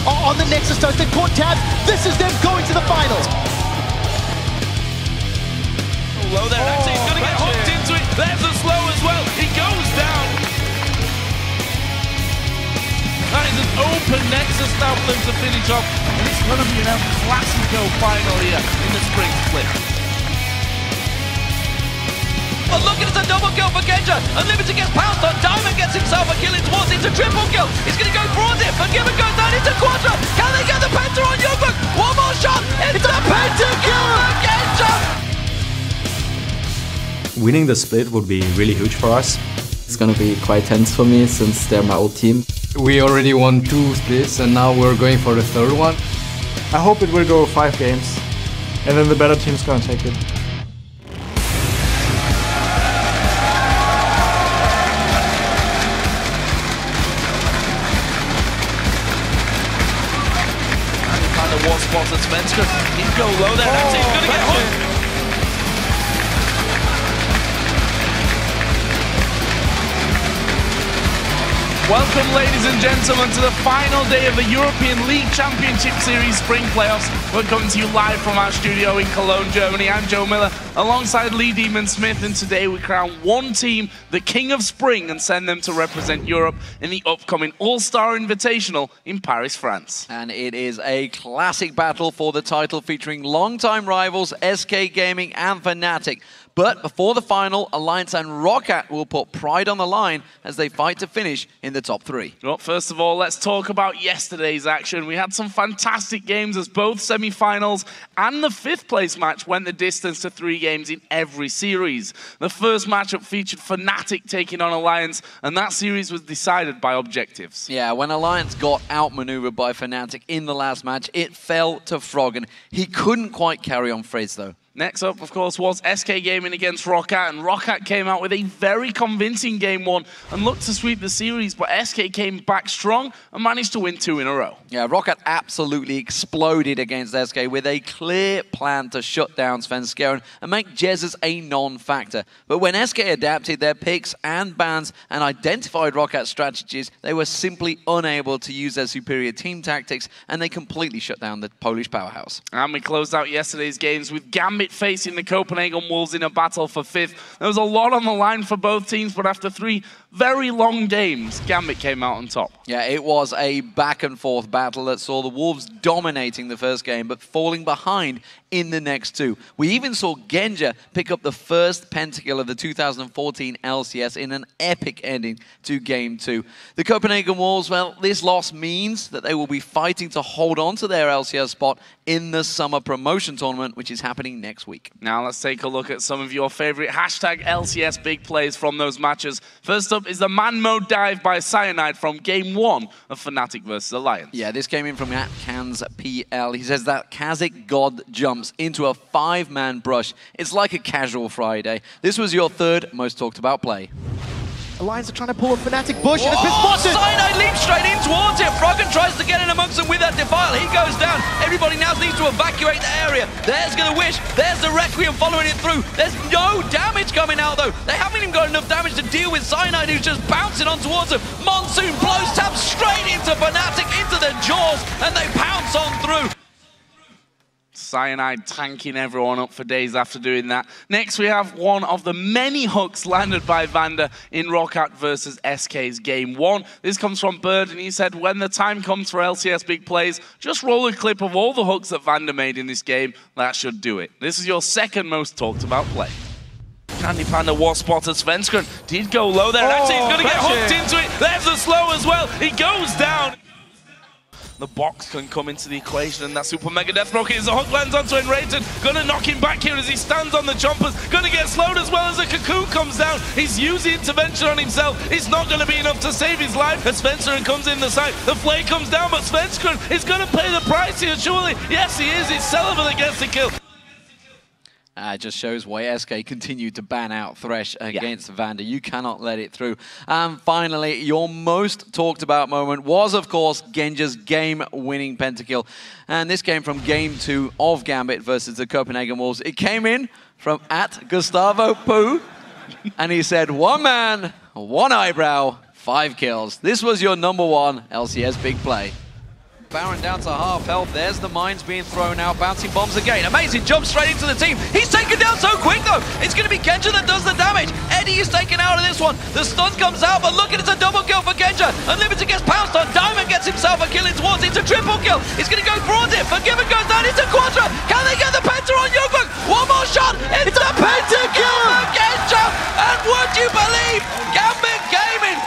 are on the Nexus Stones. They've caught tabs. This is them going to the finals. Low there, actually he's going to get hooked into it. There's a slow as well. He goes down. That is an open Nexus now for them to finish off. And it's going to be an El Clasico final here in the Spring split. But look, it's a double kill for Genja. Unlimited gets pounced on. Diamond gets himself a kill in towards it. It's a triple kill. He's going to go towards it. Forgiven goes down into Quadra. Can they get the Penta on Youngbook? One more shot. It's a Penta kill for Genja. Winning the split would be really huge for us. It's going to be quite tense for me since they're my old team. We already won 2 splits and now we're going for the 3rd one. I hope it will go 5 games and then the better team's going to take it. One spot at Svenska. He'd go low there. That's it. He's going to get hooked. Welcome, ladies and gentlemen, to the final day of the European League Championship Series Spring Playoffs. We're coming to you live from our studio in Cologne, Germany. I'm Joe Miller, alongside Lee Demon Smith, and today we crown one team the King of Spring and send them to represent Europe in the upcoming All-Star Invitational in Paris, France. And it is a classic battle for the title featuring longtime rivals SK Gaming and Fnatic. But before the final, Alliance and ROCCAT will put pride on the line as they fight to finish in the top 3. Well, first of all, let's talk about yesterday's action. We had some fantastic games as both semi-finals and the 5th place match went the distance to 3 games in every series. The first matchup featured Fnatic taking on Alliance, and that series was decided by objectives. Yeah, when Alliance got outmaneuvered by Fnatic in the last match, it fell to Froggen. He couldn't quite carry on Frizz, though. Next up, of course, was SK Gaming against ROCCAT, and ROCCAT came out with a very convincing game 1 and looked to sweep the series, but SK came back strong and managed to win 2 in a row. Yeah, ROCCAT absolutely exploded against SK with a clear plan to shut down Svenskeren and make Jesus a non-factor. But when SK adapted their picks and bans and identified ROCCAT's strategies, they were simply unable to use their superior team tactics, and they completely shut down the Polish powerhouse. And we closed out yesterday's games with Gambit facing the Copenhagen Wolves in a battle for 5th. There was a lot on the line for both teams, but after 3 very long games, Gambit came out on top. Yeah, it was a back-and-forth battle that saw the Wolves dominating the first game, but falling behind in the next 2. We even saw Genja pick up the first pentakill of the 2014 LCS in an epic ending to Game 2. The Copenhagen Wolves, well, this loss means that they will be fighting to hold on to their LCS spot in the summer promotion tournament, which is happening next week. Now let's take a look at some of your favorite hashtag LCS big plays from those matches. First up is the man mode dive by Cyanide from Game 1 of Fnatic vs Alliance. Yeah, this came in from Kaz PL. He says that Kazakh God jumps into a 5-man brush. It's like a casual Friday. This was your 3rd most talked about play. Alliance are trying to pull a Fnatic bush and it's been spotted! Cyanide leaps straight in towards it. Froggen tries to get in amongst them with that Defile. He goes down. Everybody now needs to evacuate the area. There's going to Wish. There's the Requiem following it through. There's no damage coming out, though. They haven't even got enough damage to deal with Cyanide, who's just bouncing on towards them. Monsoon blows tab straight into Fnatic, into their jaws, and they pounce on through. Cyanide tanking everyone up for days after doing that. Next, we have one of the many hooks landed by Vander in ROCCAT versus SK's Game 1. This comes from Bird, and he said, when the time comes for LCS big plays, just roll a clip of all the hooks that Vander made in this game. That should do it. This is your 2nd most talked about play. Candy Panda was spotted. Svenskeren did go low there. Actually, he's going to get hooked into it. There's the slow as well. He goes down. The box can come into the equation, and that super mega death rocket as the hook lands onto Enraged. Gonna knock him back here as he stands on the chompers. Gonna get slowed as well as the cocoon comes down. He's using intervention on himself. It's not gonna be enough to save his life as Svenskeren comes in the side. The flay comes down, but Svenskeren is gonna pay the price here, surely. Yes, he is. It's Sullivan that gets the kill. It just shows why SK continued to ban out Thresh against Vander. You cannot let it through. And finally, your most talked about moment was, of course, Genja's game-winning pentakill. And this came from Game 2 of Gambit versus the Copenhagen Wolves. It came in from @GustavoPoo, and he said, 1 man, 1 eyebrow, 5 kills. This was your #1 LCS big play. Baron down to half health. There's the mines being thrown out. Bouncing bombs again. Amazing jump straight into the team. He's taken down so quick though. It's going to be Genja that does the damage. Eddie is taken out of this one. The stun comes out, but look at it, it's a double kill for Genja. Unlimited gets pounced on. Diamond gets himself a kill in towards. It's a triple kill. He's going to go towards it. Forgiven goes down. It's a Quadra. Can they get the Penta on Youngbook? One more shot. It's a Penta kill for Genja. And would you believe Gambit Gaming?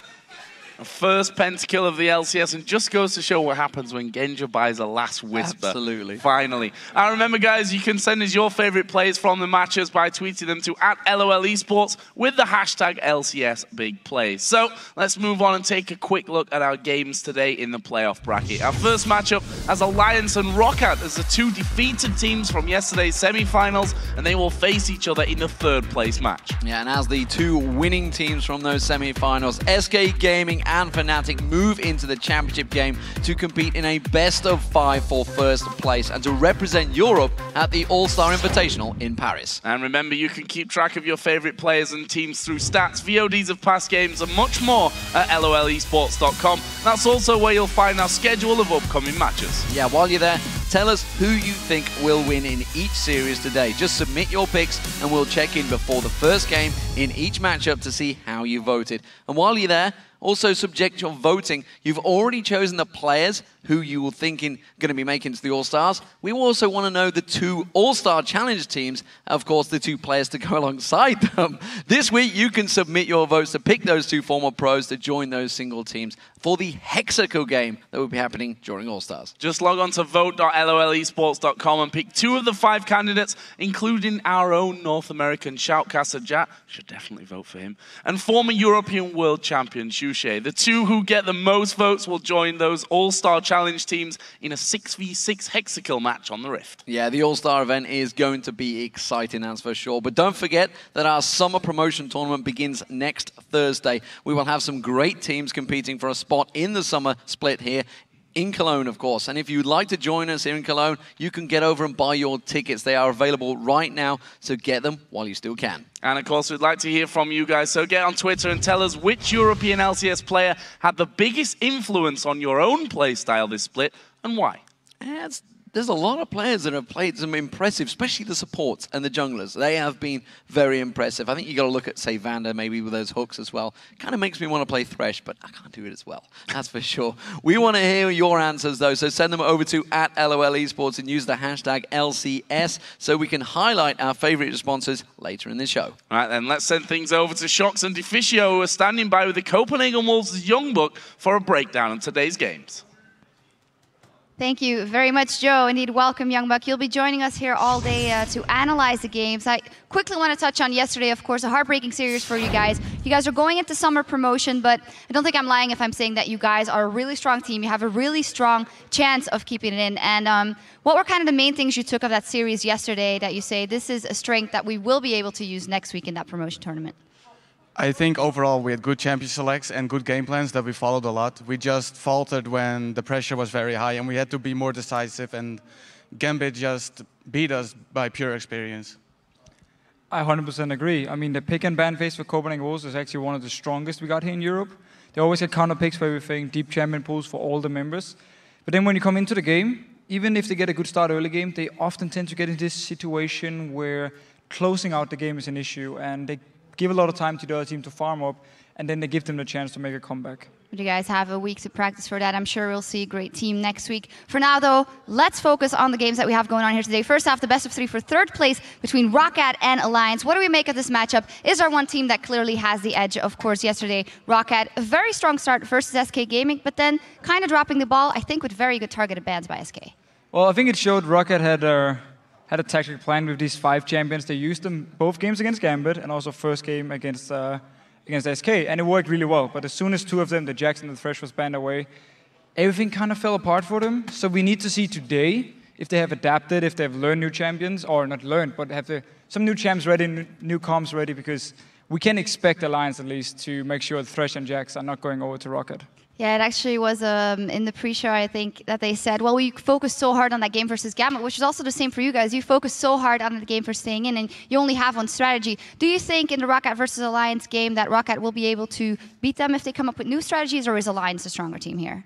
First pentakill of the LCS, and just goes to show what happens when Genja buys a last whisper. Absolutely. Finally. And remember, guys, you can send us your favorite plays from the matches by tweeting them to @LOL Esports with the hashtag LCS Big Plays. So let's move on and take a quick look at our games today in the playoff bracket. Our first matchup has Alliance and Roccat as the two defeated teams from yesterday's semi-finals, and they will face each other in the third place match. Yeah, and as the two winning teams from those semi-finals, SK Gaming and Fnatic move into the championship game to compete in a best-of-5 for first place and to represent Europe at the All-Star Invitational in Paris. And remember, you can keep track of your favorite players and teams through stats, VODs of past games, and much more at lolesports.com. That's also where you'll find our schedule of upcoming matches. Yeah, while you're there, tell us who you think will win in each series today. Just submit your picks and we'll check in before the first game in each matchup to see how you voted. And while you're there, also subject your voting. You've already chosen the players who you were thinking going to be making to the All-Stars. We also want to know the two All-Star Challenge teams, of course, the two players to go alongside them. This week, you can submit your votes to pick those two former pros to join those single teams for the Hexacle game that will be happening during All-Stars. Just log on to vote.lolesports.com and pick 2 of the 5 candidates, including our own North American shoutcaster, Jack. Should definitely vote for him. And former European World Champion, Shushe. The 2 who get the most votes will join those All-Star Challenge teams in a 6v6 Hexacle match on the Rift. Yeah, the All-Star event is going to be exciting, that's for sure. But don't forget that our summer promotion tournament begins next Thursday. We will have some great teams competing for a spot in the summer split here in Cologne, of course. And if you'd like to join us here in Cologne, you can get over and buy your tickets. They are available right now, so get them while you still can. And of course, we'd like to hear from you guys, so get on Twitter and tell us which European LCS player had the biggest influence on your own playstyle this split, and why. There's a lot of players that have played some impressive, especially the supports and the junglers. They have been very impressive. I think you got to look at, say, Vander, maybe with those hooks as well. Kind of makes me want to play Thresh, but I can't do it as well. That's for sure. We want to hear your answers, though, so send them over to @LOL Esports and use the hashtag LCS so we can highlight our favorite responses later in the show. All right, then, let's send things over to Shox and Deficio, who are standing by with the Copenhagen Wolves' Youngbook for a breakdown of today's games. Thank you very much, Joe. Indeed, welcome, Youngbuck. You'll be joining us here all day to analyze the games. I quickly want to touch on yesterday, of course, a heartbreaking series for you guys. You guys are going into summer promotion, but I don't think I'm lying if I'm saying that you guys are a really strong team. You have a really strong chance of keeping it in. And what were kind of the main things you took of that series yesterday that you say this is a strength that we will be able to use next week in that promotion tournament? I think overall we had good champion selects and good game plans that we followed a lot. We just faltered when the pressure was very high and we had to be more decisive, and Gambit just beat us by pure experience. I 100% agree. I mean, the pick and ban phase for Copenhagen Wolves is actually one of the strongest we got here in Europe. They always had counter picks for everything, deep champion pools for all the members. But then when you come into the game, even if they get a good start early game, they often tend to get in this situation where closing out the game is an issue, and they give a lot of time to the other team to farm up, and then they give them the chance to make a comeback. But you guys have a week to practice for that. I'm sure we'll see a great team next week. For now, though, let's focus on the games that we have going on here today. First off, the best of 3 for third place between Roccat and Alliance. What do we make of this matchup? Is there one team that clearly has the edge? Of course, yesterday, Roccat, a very strong start versus SK Gaming, but then kind of dropping the ball, I think, with very good targeted bans by SK. Well, I think it showed Roccat had a tactical plan with these 5 champions. They used them both games against Gambit and also first game against SK, and it worked really well. But as soon as 2 of them, the Jackson and the Thresh, was banned away, everything kind of fell apart for them. So we need to see today if they have adapted, if they have learned new champions, or not learned, but have some new champs ready, new comps ready, because we can expect Alliance at least to make sure Thresh and Jax are not going over to Roccat. Yeah, it actually was in the pre-show, I think, that they said, well, we focused so hard on that game versus Gambit, which is also the same for you guys. You focused so hard on the game for staying in, and you only have one strategy. Do you think in the Roccat versus Alliance game that Roccat will be able to beat them if they come up with new strategies, or is Alliance a stronger team here?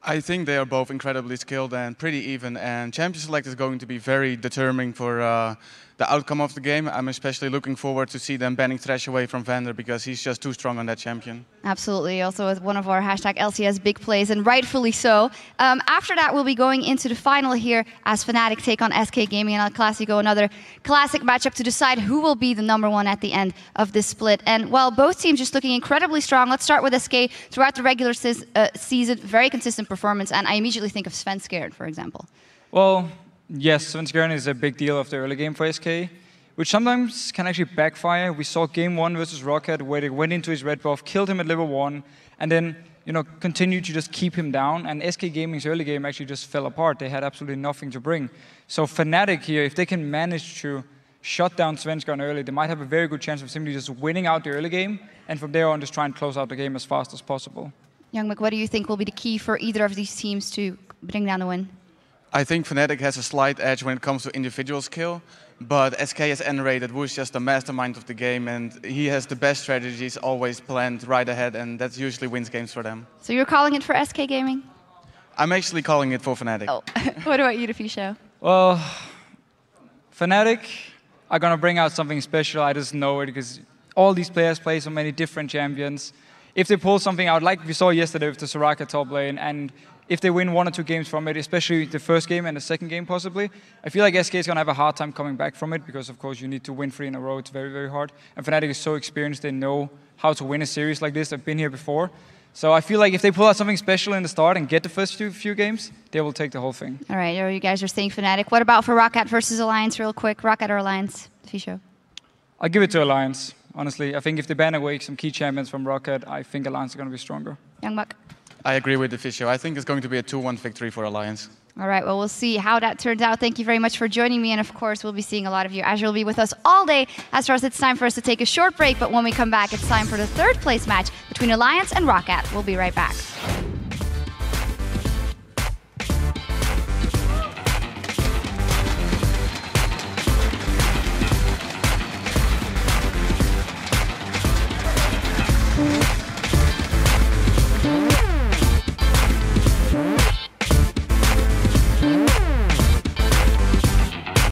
I think they are both incredibly skilled and pretty even, and Champion Select is going to be very determining for the outcome of the game. I'm especially looking forward to see them banning Thresh away from Vander because he's just too strong on that champion. Absolutely, also with one of our hashtag LCS big plays, and rightfully so. After that, we'll be going into the final here as Fnatic take on SK Gaming and El Clasico, another classic matchup to decide who will be the #1 at the end of this split. And while both teams just looking incredibly strong, let's start with SK throughout the regular season, very consistent performance, and I immediately think of Svenskeren, for example. Well, yes, Svenskeren is a big deal of the early game for SK, which sometimes can actually backfire. We saw game 1 versus Rocket where they went into his red buff, killed him at level 1, and then continued to just keep him down. And SK Gaming's early game actually just fell apart. They had absolutely nothing to bring. So Fnatic here, if they can manage to shut down Svenskeren early, they might have a very good chance of simply just winning out the early game, and from there on just try and close out the game as fast as possible. Youngmak, what do you think will be the key for either of these teams to bring down the win? I think Fnatic has a slight edge when it comes to individual skill, but SK has N-rated, who's just the mastermind of the game, and he has the best strategies always planned right ahead, and that usually wins games for them. So you're calling it for SK Gaming? I'm actually calling it for Fnatic. Oh. What about you, Defisho? Well, Fnatic are going to bring out something special. I just know it because all these players play so many different champions. If they pull something out, like we saw yesterday with the Soraka top lane, and if they win 1 or 2 games from it, especially the first game and the second game possibly, I feel like SK is going to have a hard time coming back from it because, of course, you need to win 3 in a row. It's very, very hard. And Fnatic is so experienced, they know how to win a series like this. They've been here before. So I feel like if they pull out something special in the start and get the first few games, they will take the whole thing. All right, you guys are saying Fnatic. What about for Rocket versus Alliance real quick? Rocket or Alliance? Defisho? I'll give it to Alliance, honestly. I think if they ban away some key champions from Rocket, I think Alliance is going to be stronger. Youngbuck? I agree with Defisho. I think it's going to be a 2-1 victory for Alliance. All right, well, we'll see how that turns out. Thank you very much for joining me. And of course, we'll be seeing a lot of you. Azure will be with us all day. As for us, it's time for us to take a short break. But when we come back, it's time for the 3rd place match between Alliance and Rocket. We'll be right back.